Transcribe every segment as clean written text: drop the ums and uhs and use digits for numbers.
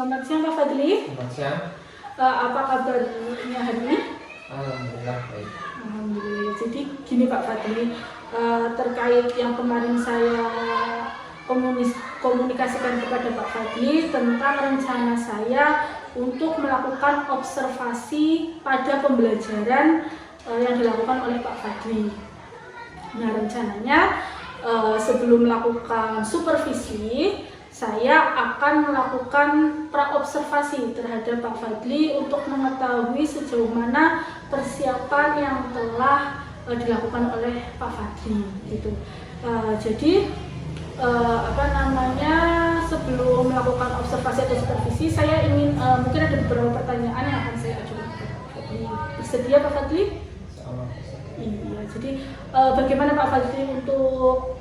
Selamat siang Pak Fadli. Selamat siang. Apa kabarnya hari ini? Alhamdulillah baik. Alhamdulillah. Jadi gini Pak Fadli, terkait yang kemarin saya komunikasikan kepada Pak Fadli tentang rencana saya untuk melakukan observasi pada pembelajaran yang dilakukan oleh Pak Fadli. Nah, rencananya sebelum melakukan supervisi, saya akan melakukan praobservasi terhadap Pak Fadli untuk mengetahui sejauh mana persiapan yang telah dilakukan oleh Pak Fadli gitu. Jadi sebelum melakukan observasi atau supervisi, saya ingin mungkin ada beberapa pertanyaan yang akan saya ajukan kepada Pak Fadli. Bersedia Pak Fadli? Iya. Jadi bagaimana Pak Fadli untuk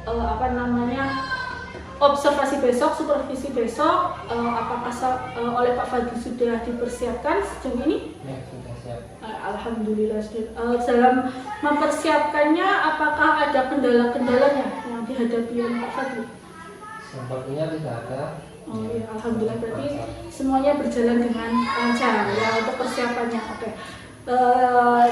observasi besok, supervisi besok, apakah oleh Pak Fadli sudah dipersiapkan sejauh ini? Ya, sudah siap. Alhamdulillah. Dalam mempersiapkannya, apakah ada kendala-kendalanya yang dihadapi oleh Pak Fadli? Sepertinya tidak ada. Oh iya, alhamdulillah, berarti semuanya berjalan dengan lancar ya untuk persiapannya. Oke.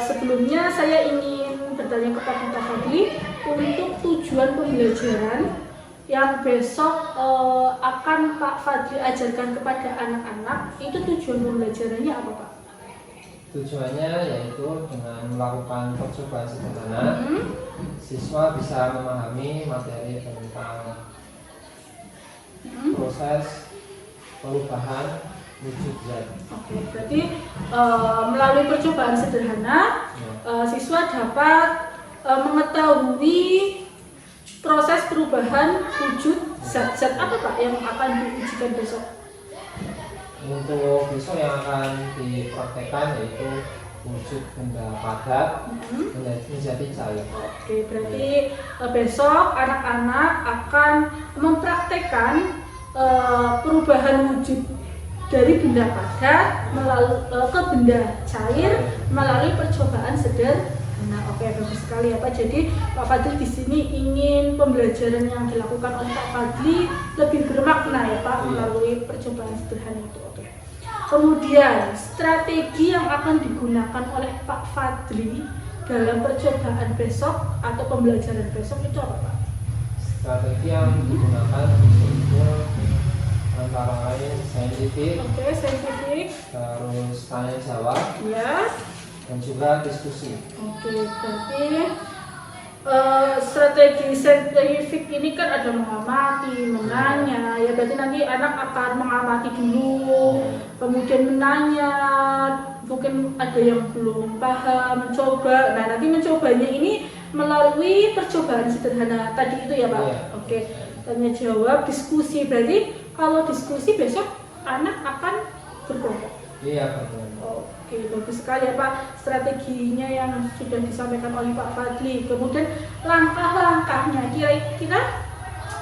Sebelumnya saya ingin bertanya kepada Pak Fadli untuk tujuan pembelajaran yang besok akan Pak Fadli ajarkan kepada anak-anak. Itu tujuan pembelajarannya apa Pak? Tujuannya yaitu dengan melakukan percobaan sederhana, siswa bisa memahami materi tentang proses perubahan wujud zat. Oke, berarti melalui percobaan sederhana, siswa dapat mengetahui proses perubahan wujud zat-zat apa Pak yang akan diujikan besok? Untuk besok yang akan dipraktekkan yaitu wujud benda padat menjadi cair. Oke, berarti besok anak-anak akan mempraktekkan perubahan wujud dari benda padat ke benda cair melalui percobaan sederhana. Nah, oke, bagus sekali ya Pak. Jadi Pak Fadli di sini ingin pembelajaran yang dilakukan oleh Pak Fadli lebih bermakna ya Pak melalui percobaan sederhana itu. Oke. Kemudian strategi yang akan digunakan oleh Pak Fadli dalam percobaan besok atau pembelajaran besok itu apa Pak? Strategi yang digunakan itu antara lain saintifik, saintifik, terus tanya jawab, ya, dan juga diskusi. Oke, berarti strategi saintifik ini kan ada mengamati, menanya, ya berarti nanti anak akan mengamati dulu, kemudian menanya, mungkin ada yang belum paham, mencoba. Nah, nanti mencobanya ini melalui percobaan sederhana tadi itu ya Pak? Iya. Oke, tanya jawab, diskusi. Berarti kalau diskusi besok anak akan berkelompok? Iya, betul. Oke, bagus sekali ya Pak strateginya yang sudah disampaikan oleh Pak Fadli. Kemudian langkah-langkahnya, kira-kira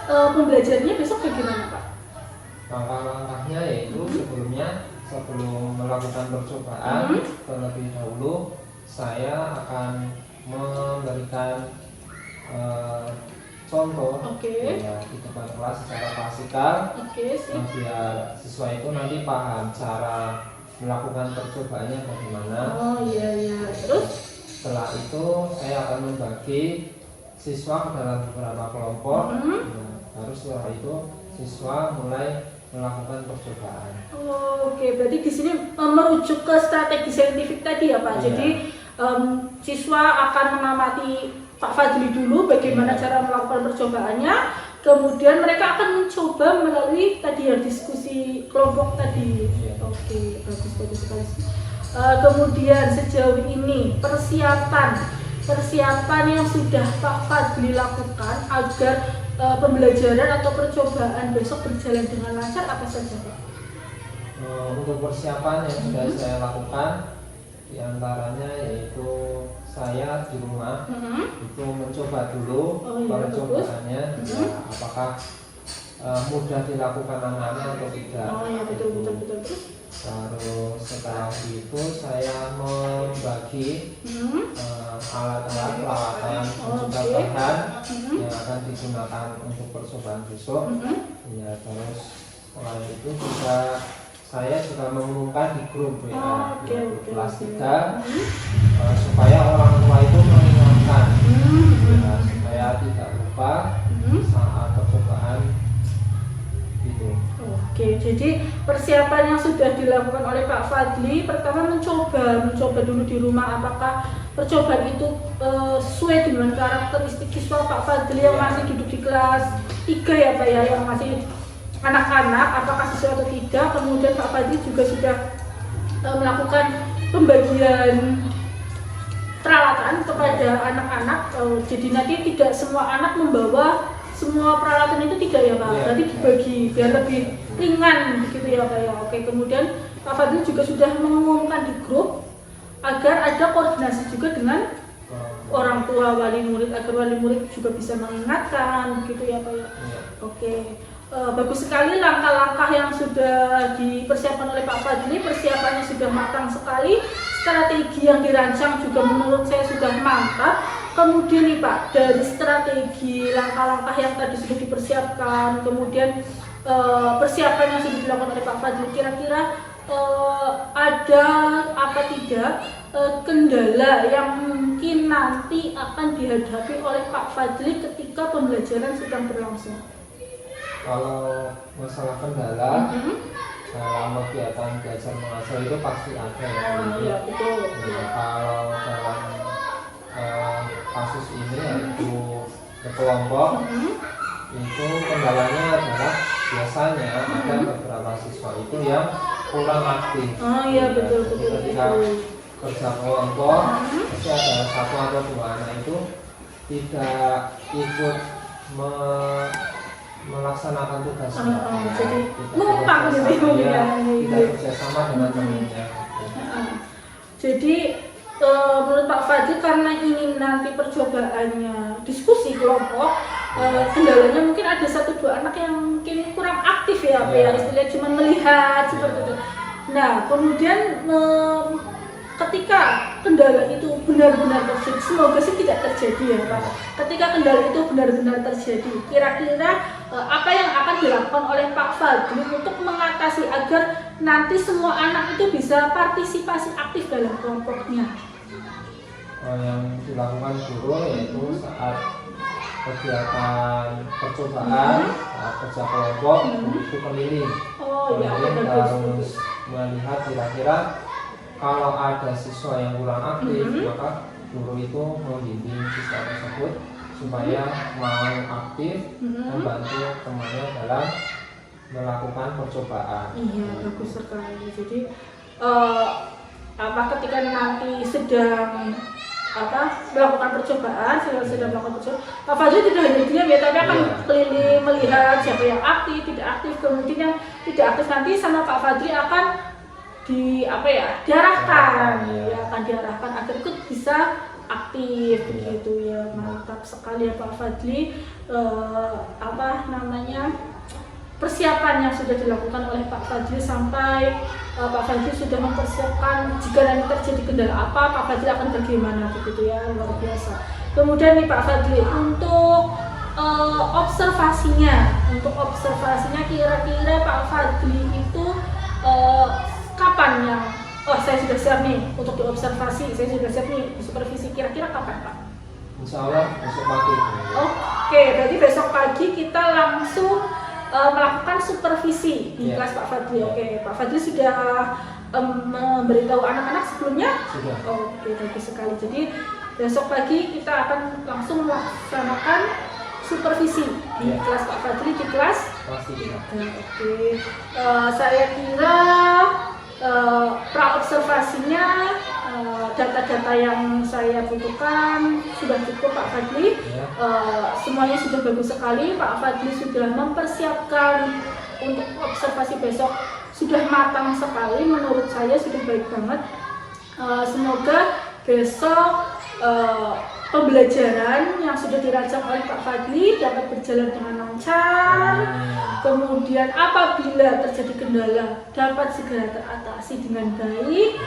pembelajarannya besok bagaimana Pak? Langkah-langkahnya yaitu sebelum melakukan percobaan terlebih dahulu saya akan memberikan contoh ya, di depan kelas secara klasikal, biar siswa itu nanti paham cara melakukan percobaannya bagaimana. Oh iya. Terus setelah itu saya akan membagi siswa ke dalam beberapa kelompok. Baru setelah itu siswa mulai melakukan percobaan. Oke, berarti di sini merujuk ke strategi saintifik tadi ya Pak. Jadi siswa akan mengamati Pak Fadli dulu bagaimana cara melakukan percobaannya. Kemudian mereka akan mencoba melalui tadi ya diskusi kelompok tadi. Oke, bagus sekali. Kemudian sejauh ini persiapan yang sudah Pak Fadli lakukan agar pembelajaran atau percobaan besok berjalan dengan lancar apa saja Pak? Untuk persiapan yang sudah saya lakukan diantaranya yaitu saya di rumah itu mencoba dulu percobaannya apakah mudah dilakukan anak-anak atau tidak. Betul. Terus setelah itu saya membagi alat-alat peralatan dan juga bahan yang akan digunakan untuk percobaan besok. Ya, terus selain itu juga saya juga mengumumkan di grup WA, Oh, di grup oke, kelas oke. 3, supaya orang tua itu mengingatkan, ya, supaya tidak lupa saat percobaan itu. Oke, jadi persiapan yang sudah dilakukan oleh Pak Fadli, pertama mencoba dulu di rumah apakah percobaan itu sesuai dengan karakteristik siswa Pak Fadli yang masih duduk di kelas 3 ya Pak ya, yang masih anak-anak, apakah sesuai atau tidak. Kemudian Pak Fadli juga sudah melakukan pembagian peralatan kepada anak-anak, jadi nanti tidak semua anak membawa semua peralatan itu, tidak ya Pak, berarti dibagi biar lebih ringan begitu ya Pak ya. Oke, kemudian Pak Fadli juga sudah mengumumkan di grup agar ada koordinasi juga dengan orang tua wali murid agar wali murid juga bisa mengingatkan begitu ya Pak ya. Oke, bagus sekali langkah-langkah yang sudah dipersiapkan oleh Pak Fadli, persiapannya sudah matang sekali, strategi yang dirancang juga menurut saya sudah mantap. Kemudian nih Pak, dari strategi langkah-langkah yang tadi sudah dipersiapkan, kemudian persiapan yang sudah dilakukan oleh Pak Fadli, kira-kira ada apa tidak kendala yang mungkin nanti akan dihadapi oleh Pak Fadli ketika pembelajaran sedang berlangsung? Kalau masalah kendala dalam kegiatan belajar mengajar itu pasti ada ya. Iya betul. Ya, kalau dalam kasus ini yaitu kelompok, itu kendalanya adalah biasanya ada beberapa siswa itu yang kurang aktif. Oh iya betul Jadi betul. ketika kerja kelompok pasti ada satu atau dua anak itu tidak ikut melaksanakan tugasnya. Jadi numpang gitu ya. Tidak kerjasama dengan temannya. Jadi menurut Pak Fadli, karena ini nanti percobaannya diskusi kelompok, kendalanya mungkin ada satu dua anak yang mungkin kurang aktif ya, Pak ya, istilahnya cuma melihat seperti itu. Nah, kemudian ketika kendala itu benar-benar terjadi, semoga sih tidak terjadi ya Pak. Ketika kendala itu benar-benar terjadi, kira-kira apa yang akan dilakukan oleh Pak Fadli untuk mengatasi agar nanti semua anak itu bisa partisipasi aktif dalam kelompoknya? Yang dilakukan guru yaitu saat kegiatan percobaan, saat kerja kelompok itu keliling. Keliling harus melihat kira-kira kalau ada siswa yang kurang aktif, maka guru itu membimbing siswa tersebut supaya mau aktif membantu temannya dalam melakukan percobaan. Iya, bagus sekali. Jadi ketika nanti sedang melakukan percobaan, sedang melakukan percobaan, Pak Fadli tidak hanya diam ya, tapi akan keliling melihat siapa yang aktif, tidak aktif, kemudian yang tidak aktif nanti sama Pak Fadli akan diarahkan, akan diarahkan agar ikut bisa aktif begitu ya. Mantap sekali ya Pak Fadli. Persiapan yang sudah dilakukan oleh Pak Fadli sampai Pak Fadli sudah mempersiapkan jika nanti terjadi kendala apa, Pak Fadli akan bagaimana begitu ya, luar biasa. Kemudian nih Pak Fadli, untuk observasinya kira-kira Pak Fadli itu kapan yang saya sudah siap nih untuk diobservasi, saya sudah siap nih di supervisi, kira-kira kapan Pak? Insya Allah besok pagi. Oke, berarti besok pagi kita langsung melakukan supervisi di kelas Pak Fadli. Oke, Pak Fadli sudah memberitahu anak-anak sebelumnya? Sudah. Oke, bagus sekali. Jadi besok pagi kita akan langsung melaksanakan supervisi di kelas Pak Fadli, di kelas 3. Oke, saya kira pra-observasinya data-data yang saya butuhkan sudah cukup Pak Fadli. Semuanya sudah bagus sekali. Pak Fadli sudah mempersiapkan untuk observasi besok, sudah matang sekali, menurut saya sudah baik banget. Semoga besok pembelajaran yang sudah dirancang oleh Pak Fadli dapat berjalan dengan lancar. Kemudian apabila terjadi kendala dapat segera teratasi dengan baik,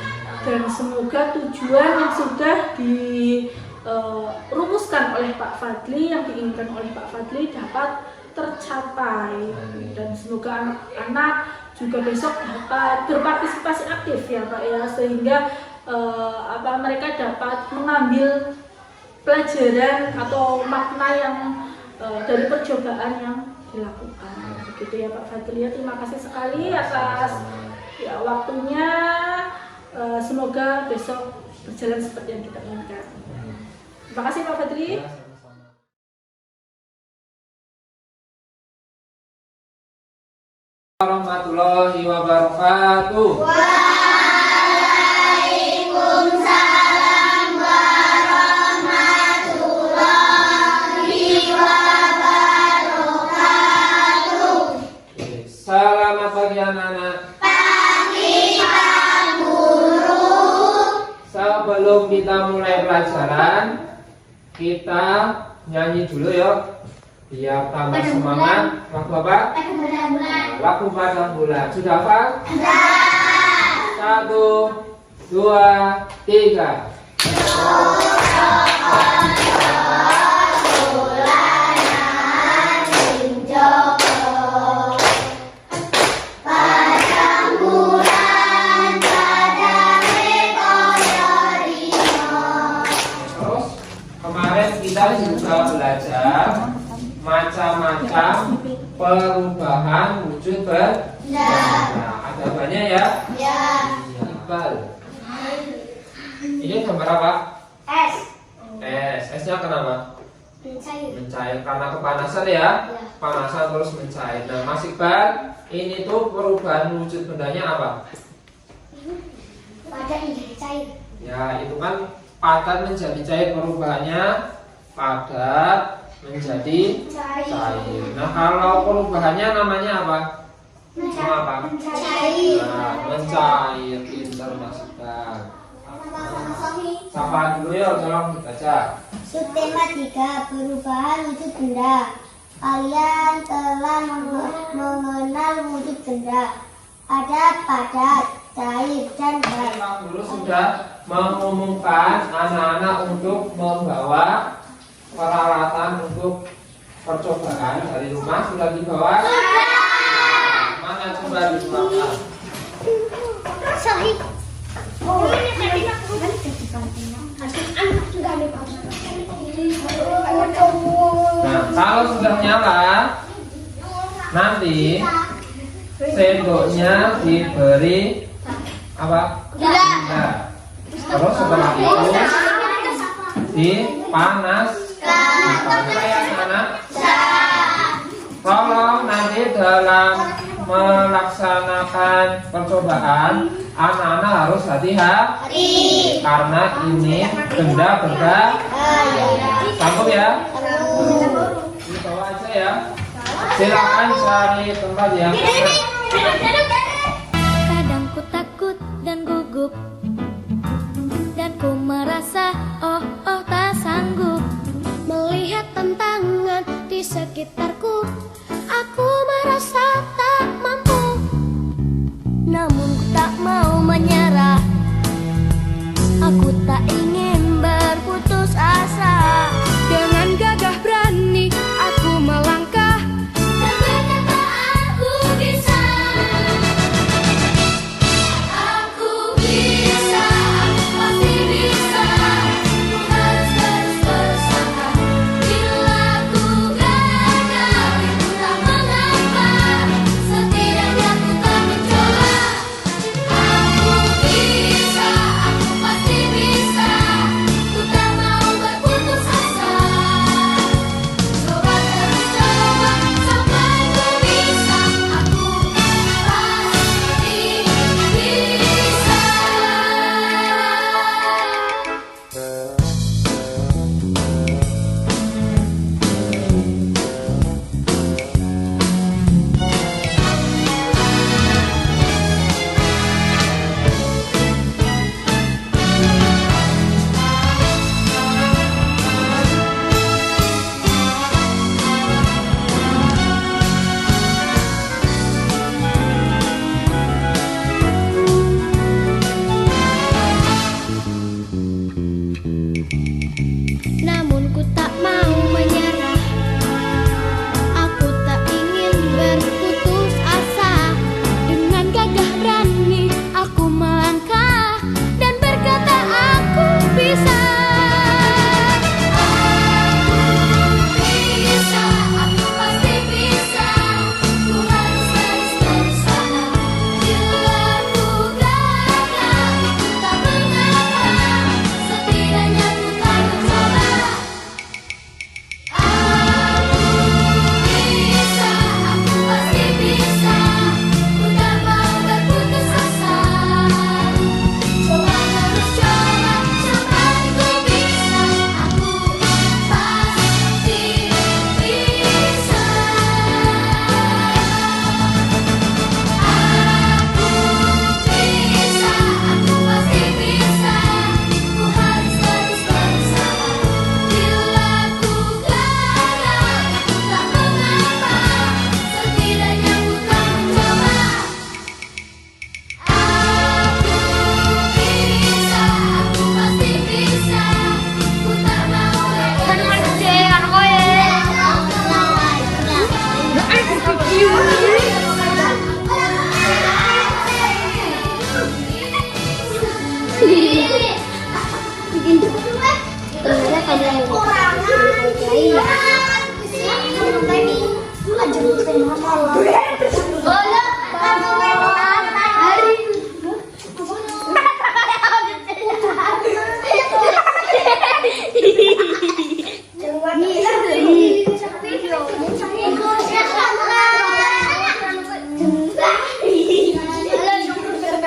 dan semoga tujuan yang sudah dirumuskan oleh Pak Fadli, yang diinginkan oleh Pak Fadli dapat tercapai, dan semoga anak-anak juga besok dapat berpartisipasi aktif ya Pak ya, sehingga mereka dapat mengambil pelajaran atau makna yang dari percobaan yang dilakukan. Begitu ya Pak Fadli ya. Terima kasih sekali atas ya waktunya. Semoga besok berjalan seperti yang kita inginkan. Terima kasih Pak Fadli. Ya, sama-sama. Warahmatullahi wabarakatuh. Waalaikumsalam warahmatullahi wabarakatuh. Selamat pagi anak-anak. Pagi Pak Guru. Sebelum kita mulai pelajaran, kita nyanyi dulu yuk, biar tambah semangat. Waktu apa? Waktu padang bulan. Sudah apa? Sudah. 1, 2, 3. Terus kemarin kita juga belajar macam-macam perubahan wujud benda. Nah, ada banyak ya? Ya. Iqbal. Ini gambar apa? S. S-nya kenapa? Mencair. Mencair karena kepanasan ya? Panasan terus mencair. Nah, Mas Iqbal, ini tuh perubahan wujud bendanya apa? Padat menjadi cair. Ya, itu kan padat menjadi cair, perubahannya padat menjadi cair. Nah, kalau perubahannya namanya apa? Nama apa? Mencair. Nah, mencair. Pintar Mas Iqbal. Sapa dulu ya, tolong dibaca. Subtema 3, perubahan wujud benda. Kalian telah mengenal wujud benda. Ada padat, cair, dan gas. Pak Guru sudah mengumumkan anak-anak untuk membawa peralatan untuk percobaan dari rumah. Sudah dibawa? Mana coba dibawa? Sorry. Oh, ini tadi aku Nah, kalau sudah nyala, nanti sendoknya diberi apa? Gula. Terus setelah itu dipanaskan. Ya, anak. Tolong nanti dalam melaksanakan percobaan, anak-anak harus hati-hati karena ini benda sanggup ya? Dibawa aja ya. Silakan cari tempat yang Kadang ku takut dan gugup, dan ku merasa tak sanggup melihat tantangan di sekitarku. Aku merasa tak mampu, namun ku tak mau menyerah. Aku tak ingin berputus asa. Dengan gagah berani aku melangkah dan berkata aku bisa. Aku bisa, aku pasti bisa. Ku harus terus berusaha. Bila ku gagal, itu tak mengapa. Setidaknya ku kan mencoba. Aku bisa, aku pasti bisa.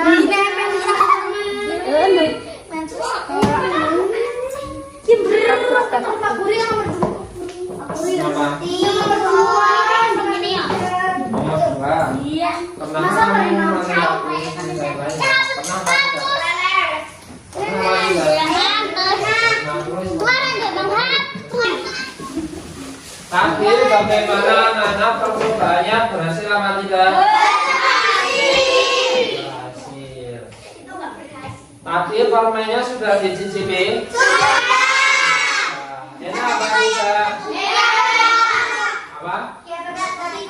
Nomor 2. Pernah mengulangi waktu dengan baik? Pernah apa tidak? Pernah apa tidak? Nah, tulis. Tadi bagaimana anak percobaannya berhasil apa tidak? Berhasil. Tadi permennya sudah dicicipi? Enak apa tidak? Apa?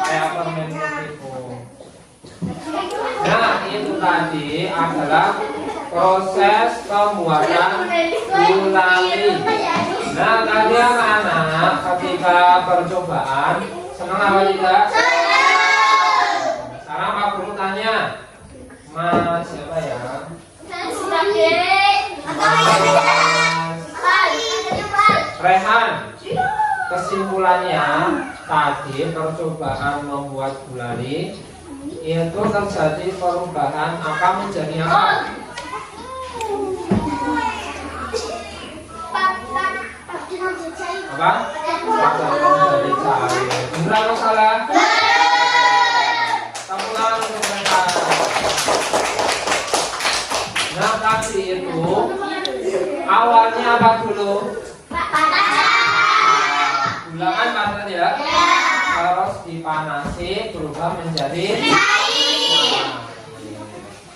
Kayak permen Motivo. Nah, itu tadi adalah proses pembuatan gulali. Nah, tadi anak-anak ketika percobaan senang apa tidak? Sekarang Pak Guru tanya, Mas siapa ya? Rehan. Kesimpulannya tadi percobaan membuat gulali itu terjadi perubahan apa menjadi apa? Apa? Menjadi cair. Benar atau salah? Salah untuk mereka. Nah tadi itu awalnya apa dulu? Gula kan panas ya? Terus dipanasi berubah menjadi cair.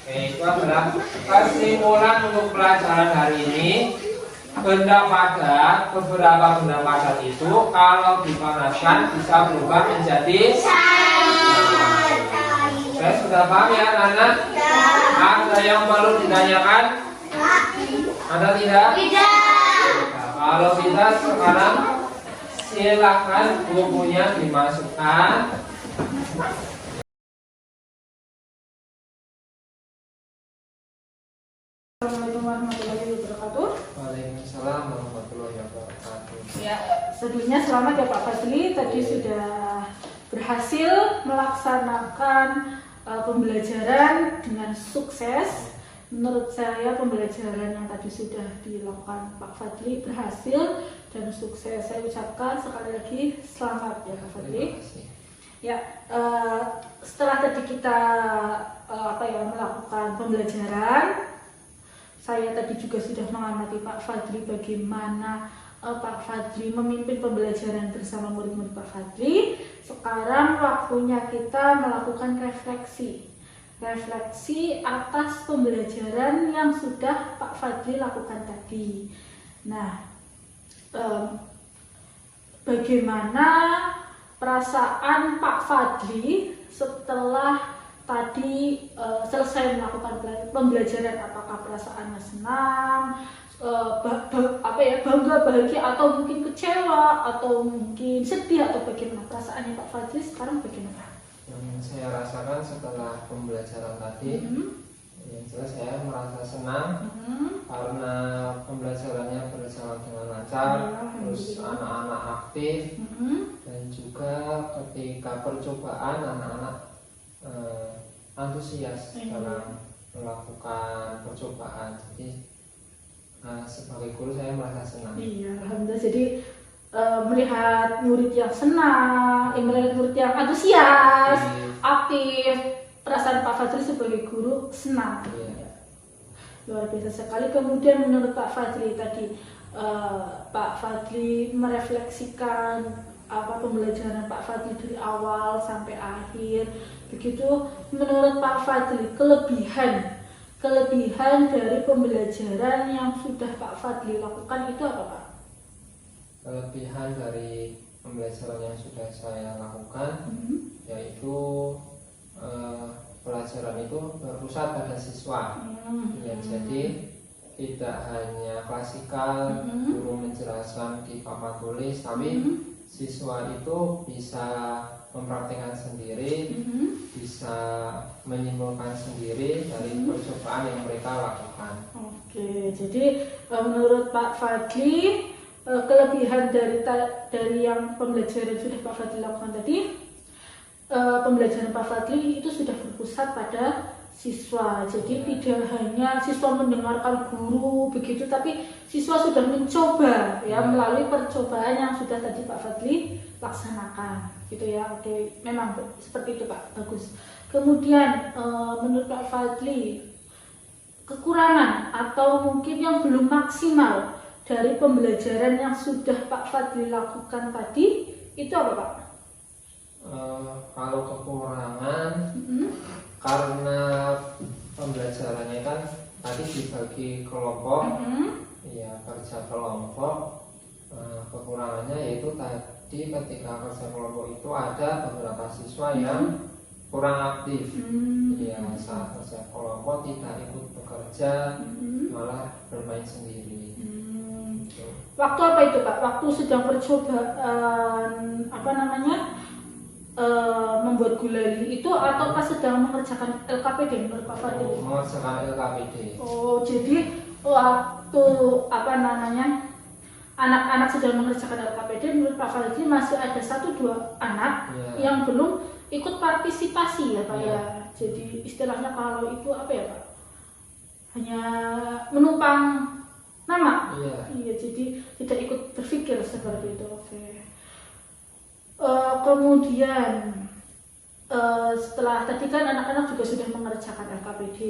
Oke, itu adalah kesimpulan untuk pelajaran hari ini. Benda padat, beberapa benda padat itu kalau dipanaskan bisa berubah menjadi cair. Saya sudah paham ya anak-anak? Ada yang perlu ditanyakan? Ada tidak? Nah, kalau tidak sekarang silakan bukunya dimasukkan. Assalamualaikum warahmatullahi wabarakatuh. Waalaikumsalam warahmatullahi wabarakatuh. Ya, sebelumnya selamat ya Pak Fadli. Tadi sudah berhasil melaksanakan pembelajaran dengan sukses. Menurut saya pembelajaran yang tadi sudah dilakukan Pak Fadli berhasil dan sukses. Saya ucapkan sekali lagi selamat ya Pak Fadli. Ya, setelah tadi kita melakukan pembelajaran, saya tadi juga sudah mengamati Pak Fadli bagaimana Pak Fadli memimpin pembelajaran bersama murid-murid Pak Fadli. Sekarang waktunya kita melakukan refleksi atas pembelajaran yang sudah Pak Fadli lakukan tadi. Nah, bagaimana perasaan Pak Fadli setelah tadi selesai melakukan pembelajaran? Apakah perasaannya senang, bangga, bahagia, atau mungkin kecewa, atau mungkin sedih, atau bagaimana perasaannya Pak Fadli sekarang bagaimana? Yang saya rasakan setelah pembelajaran tadi, yang jelas saya merasa senang karena pembelajarannya berjalan dengan lancar, terus anak-anak aktif, dan juga ketika percobaan anak-anak antusias dalam melakukan percobaan. Jadi sebagai guru saya merasa senang. Iya, alhamdulillah. Jadi melihat murid yang senang, melihat murid yang antusias, aktif, perasaan Pak Fadli sebagai guru senang. Iya. Luar biasa sekali. Kemudian menurut Pak Fadli tadi, Pak Fadli merefleksikan pembelajaran Pak Fadli dari awal sampai akhir. Begitu menurut Pak Fadli kelebihan dari pembelajaran yang sudah Pak Fadli lakukan itu apa Pak? Kelebihan dari pembelajaran yang sudah saya lakukan yaitu pelajaran itu berpusat pada siswa. Ya, jadi tidak hanya klasikal, guru menjelaskan di papan tulis, tapi siswa itu bisa mempraktikkan sendiri, bisa menyimpulkan sendiri dari percobaan yang mereka lakukan. Oke, jadi menurut Pak Fadli kelebihan dari yang pembelajaran sudah Pak Fadli lakukan tadi, pembelajaran Pak Fadli itu sudah berpusat pada siswa. Jadi tidak hanya siswa mendengarkan guru begitu, tapi siswa sudah mencoba ya melalui percobaan yang sudah tadi Pak Fadli laksanakan gitu ya. Oke, memang seperti itu Pak, bagus. Kemudian menurut Pak Fadli, kekurangan atau mungkin yang belum maksimal dari pembelajaran yang sudah Pak Fadli lakukan tadi itu apa Pak? Kalau kekurangan, karena pembelajarannya kan tadi dibagi kelompok, ya kerja kelompok. Kekurangannya yaitu tadi ketika kerja kelompok itu ada beberapa siswa yang kurang aktif. Ya, saat kerja kelompok tidak ikut bekerja, malah bermain sendiri. Waktu apa itu Pak? Waktu sedang percobaan membuat gulali itu atau pas sedang mengerjakan LKPD menurut Pak Fadli? Mengerjakan LKPD. Oh, jadi waktu anak-anak sedang mengerjakan LKPD, menurut Pak Fadli masih ada 1-2 anak yang belum ikut partisipasi ya Pak ya. Jadi istilahnya kalau itu apa ya Pak? Hanya menumpang nama. Iya, jadi tidak ikut berpikir seperti itu. Oke. Kemudian setelah tadi kan anak-anak juga sudah mengerjakan LKPD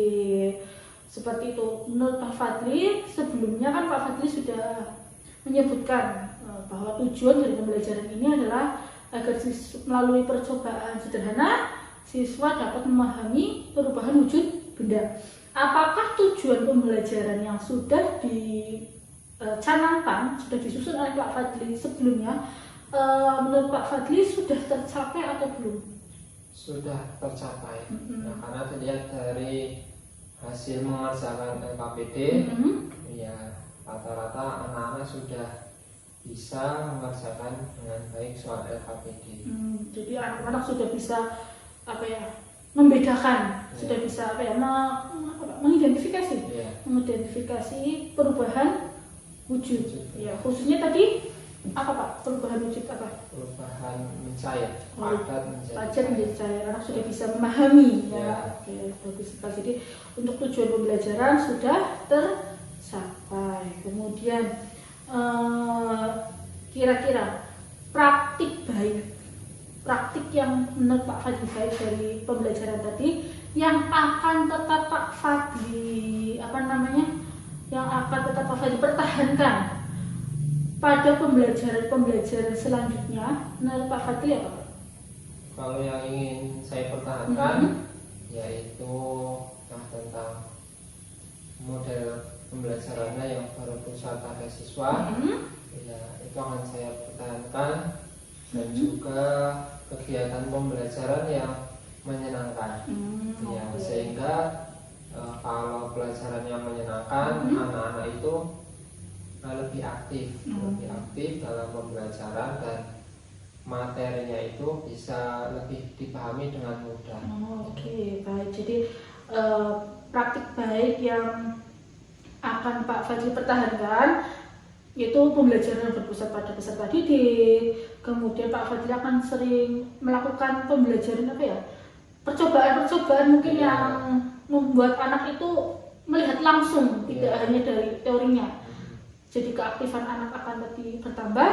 seperti itu. Menurut Pak Fadli, sebelumnya kan Pak Fadli sudah menyebutkan bahwa tujuan dari pembelajaran ini adalah agar melalui percobaan sederhana siswa dapat memahami perubahan wujud benda. Apakah tujuan pembelajaran yang sudah dicanangkan, sudah disusun oleh Pak Fadli sebelumnya, menurut Pak Fadli sudah tercapai atau belum? Sudah tercapai. Nah, karena dilihat dari hasil mengerjakan LKPD, ya rata-rata anak-anak sudah bisa mengerjakan dengan baik soal LKPD. Jadi anak-anak sudah bisa membedakan, sudah bisa mengidentifikasi, mengidentifikasi perubahan wujud. Ya, khususnya tadi apa Pak? Perubahan wujud apa? Perubahan mencair, padat menjadi cair. Anak sudah bisa memahami. Ya, oke, bagus sekali. Jadi untuk tujuan pembelajaran sudah tercapai. Kemudian kira-kira praktik yang menurut Pak Fadli baik dari pembelajaran tadi yang akan tetap Pak Fadli pertahankan pada pembelajaran selanjutnya menurut Pak Fadli apa Pak? Kalau yang ingin saya pertahankan yaitu yang tentang model pembelajarannya yang berpusat pada siswa, ya itu akan saya pertahankan, dan juga kegiatan pembelajaran yang menyenangkan, sehingga kalau pelajarannya menyenangkan, anak-anak itu lebih aktif dalam pembelajaran dan materinya itu bisa lebih dipahami dengan mudah. Oke, baik. Jadi praktik baik yang akan Pak Fadli pertahankan yaitu pembelajaran berpusat pada peserta didik. Kemudian Pak Fadli akan sering melakukan pembelajaran percobaan mungkin yang membuat anak itu melihat langsung, tidak hanya dari teorinya. Jadi keaktifan anak akan lebih bertambah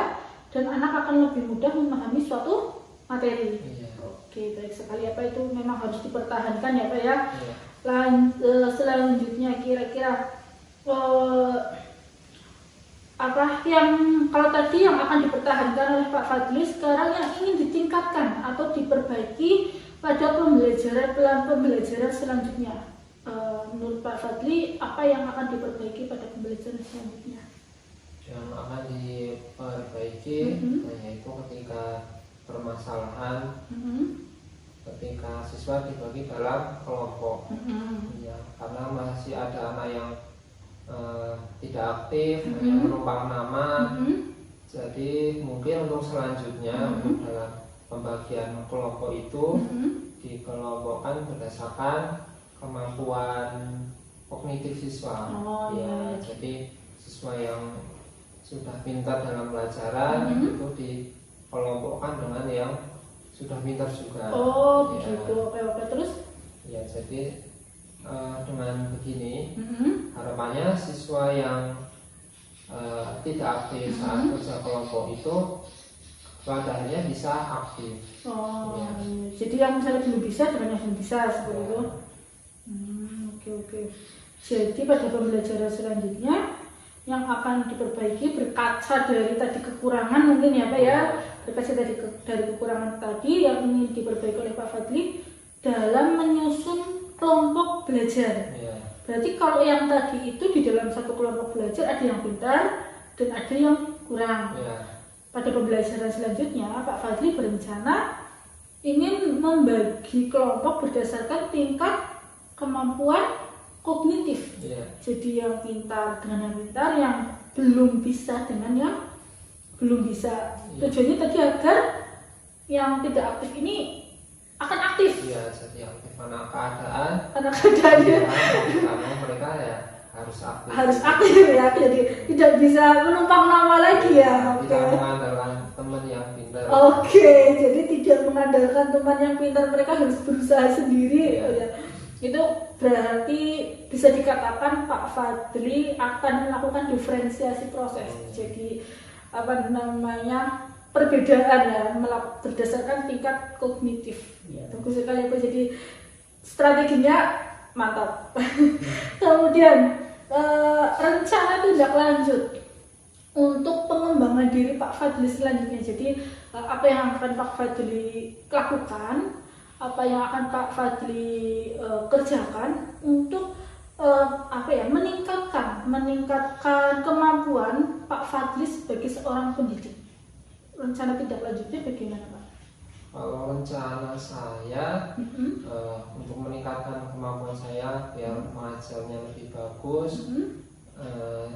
dan anak akan lebih mudah memahami suatu materi. Oke, baik sekali. Apa itu memang harus dipertahankan ya Pak ya. Selanjutnya kira-kira kalau tadi yang akan dipertahankan oleh Pak Fadli, sekarang yang ingin ditingkatkan atau diperbaiki pada pembelajaran selanjutnya, menurut Pak Fadli apa yang akan diperbaiki pada pembelajaran selanjutnya? Yang akan diperbaiki yaitu ketika permasalahan, ketika siswa dibagi dalam kelompok, karena masih ada anak yang tidak aktif, hanya menumpang nama. Jadi mungkin untuk selanjutnya untuk dalam pembagian kelompok itu dikelompokkan berdasarkan kemampuan kognitif siswa. Jadi siswa yang sudah pintar dalam pelajaran itu dikelompokkan dengan yang sudah pintar juga. Begitu. Oke, terus? Ya, jadi dengan begini, harapannya siswa yang tidak aktif saat kerja kelompok itu pada akhirnya bisa aktif. Oh, Ya. jadi yang misalnya belum bisa dengan yang belum bisa seperti itu. Oke. Jadi pada pembelajaran selanjutnya yang akan diperbaiki berkaca dari tadi kekurangan mungkin ya Pak ya, berkaca dari kekurangan tadi yang ingin diperbaiki oleh Pak Fadli dalam menyusun kelompok belajar. Ya. Berarti kalau yang tadi itu di dalam satu kelompok belajar ada yang pintar dan ada yang kurang. Ya. Pada pembelajaran selanjutnya Pak Fadli berencana ingin membagi kelompok berdasarkan tingkat kemampuan kognitif. Ya. Jadi yang pintar dengan yang pintar, yang belum bisa dengan yang belum bisa. Ya. Tujuannya tadi agar yang tidak aktif ini akan aktif. Iya, jadi aktif karena keadaan. Karena keadaannya Karena mereka ya harus aktif ya, jadi tidak bisa menumpang nama lagi ya. Oke. Tidak mengandalkan teman yang pintar. Oke, jadi tidak mengandalkan teman yang pintar, mereka harus berusaha sendiri. Iya. Oh ya. Itu berarti bisa dikatakan Pak Fadli akan melakukan diferensiasi proses. Jadi apa namanya, perbedaan ya, berdasarkan tingkat kognitif. Ya, bagus sekali Pak. Jadi strateginya mantap. Kemudian rencana tindak lanjut untuk pengembangan diri Pak Fadli selanjutnya. Jadi apa yang akan Pak Fadli lakukan, apa yang akan Pak Fadli kerjakan untuk meningkatkan kemampuan Pak Fadli sebagai seorang pendidik. Rencana tindak lanjutnya bagaimana Pak? Kalau rencana saya untuk meningkatkan kemampuan saya biar mengajarnya lebih bagus,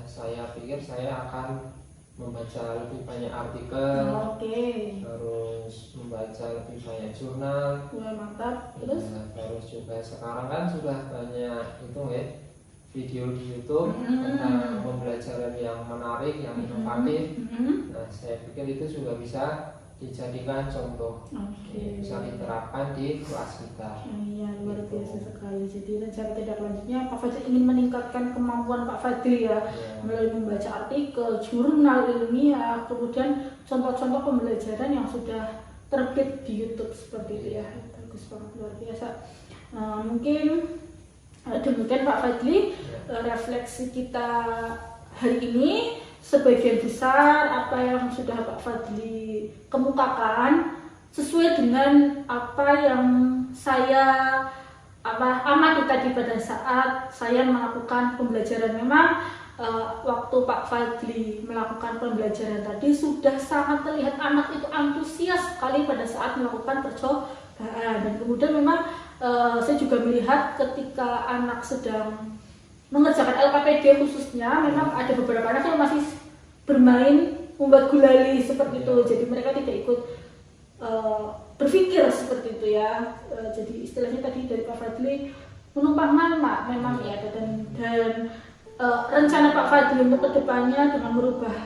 saya pikir saya akan membaca lebih banyak artikel, terus membaca lebih banyak jurnal. Wah, mantap. Terus? Terus juga sekarang kan sudah banyak itu ya video di YouTube tentang pembelajaran yang menarik, yang inovatif. Nah, saya pikir itu juga bisa dijadikan contoh, bisa diterapkan di kelas kita. Iya, luar biasa sekali. Jadi rencana tindak lanjutnya Pak Fadli ingin meningkatkan kemampuan Pak Fadli ya, melalui membaca artikel, jurnal ilmiah, kemudian contoh-contoh pembelajaran yang sudah terbit di YouTube seperti itu ya. Bagus banget, luar biasa. Mungkin demikian Pak Fadli refleksi kita hari ini. Sebagian besar apa yang sudah Pak Fadli kemukakan sesuai dengan apa yang saya amati tadi pada saat saya melakukan pembelajaran. Memang waktu Pak Fadli melakukan pembelajaran tadi sudah sangat terlihat anak itu antusias sekali pada saat melakukan percobaan, dan kemudian memang saya juga melihat ketika anak sedang mengerjakan LKPD khususnya, memang ada beberapa anak yang masih bermain membuat gulali seperti itu. Jadi mereka tidak ikut berpikir seperti itu ya. Jadi istilahnya tadi dari Pak Fadli menumpang nama memang ya, dan rencana Pak Fadli untuk kedepannya dengan merubah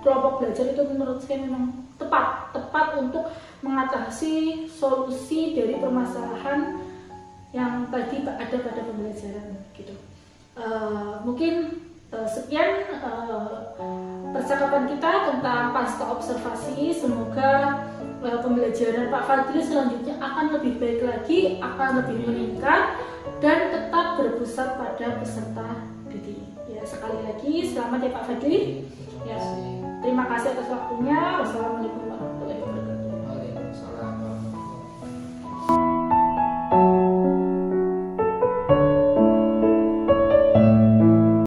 kelompok belajar itu menurut saya memang tepat untuk mengatasi solusi dari permasalahan yang tadi ada pada pembelajaran gitu. Mungkin sekian percakapan kita tentang pasca observasi. Semoga pembelajaran Pak Fadli selanjutnya akan lebih baik lagi, akan lebih meningkat, dan tetap berpusat pada peserta didik. Ya, sekali lagi selamat ya Pak Fadli. Ya, terima kasih atas waktunya. Wassalamualaikum warahmatullahi wabarakatuh.